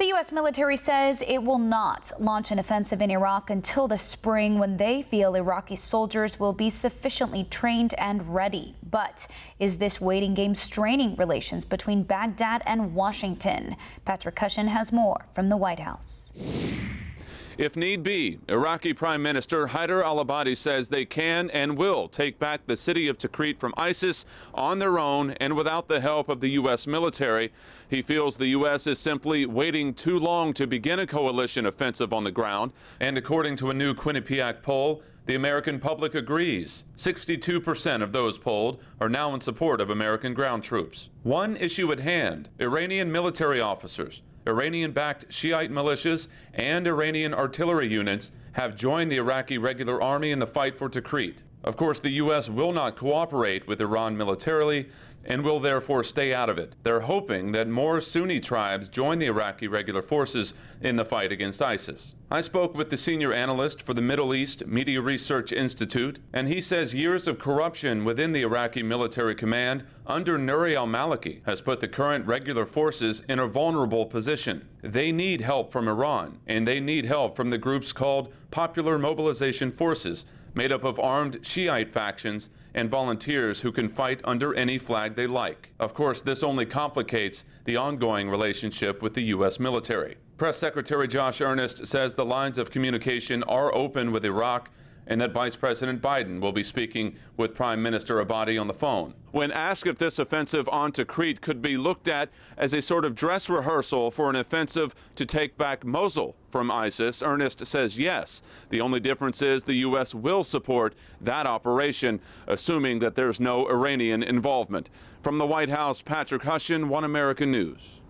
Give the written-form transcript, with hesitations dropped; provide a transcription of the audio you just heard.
The U.S. military says it will not launch an offensive in Iraq until the spring, when they feel Iraqi soldiers will be sufficiently trained and ready. But is this waiting game straining relations between Baghdad and Washington? Patrick Hussion has more from the White House. If need be, Iraqi Prime Minister Haider al-Abadi says they can and will take back the city of Tikrit from ISIS on their own and without the help of the U.S. military. He feels the U.S. is simply waiting too long to begin a coalition offensive on the ground. And according to a new Quinnipiac poll, the American public agrees. 62% of those polled are now in support of American ground troops. One issue at hand: Iranian military officers, Iranian-backed Shiite militias, and Iranian artillery units have joined the Iraqi regular army in the fight for Tikrit. Of course, the U.S. will not cooperate with Iran militarily and will therefore stay out of it. They're hoping that more Sunni tribes join the Iraqi regular forces in the fight against ISIS. I spoke with the senior analyst for the Middle East Media Research Institute, and he says years of corruption within the Iraqi military command under Nouri al-Maliki has put the current regular forces in a vulnerable position. They need help from Iran, and they need help from the groups called Popular Mobilization Forces, made up of armed Shiite factions and volunteers who can fight under any flag they like. Of course, this only complicates the ongoing relationship with the U.S. military. Press Secretary Josh Earnest says the lines of communication are open with Iraq and that Vice President Biden will be speaking with Prime Minister Abadi on the phone. When asked if this offensive on Tikrit could be looked at as a sort of dress rehearsal for an offensive to take back Mosul from ISIS, Earnest says yes. The only difference is the U.S. will support that operation, assuming that there's no Iranian involvement. From the White House, Patrick Hussion, One American News.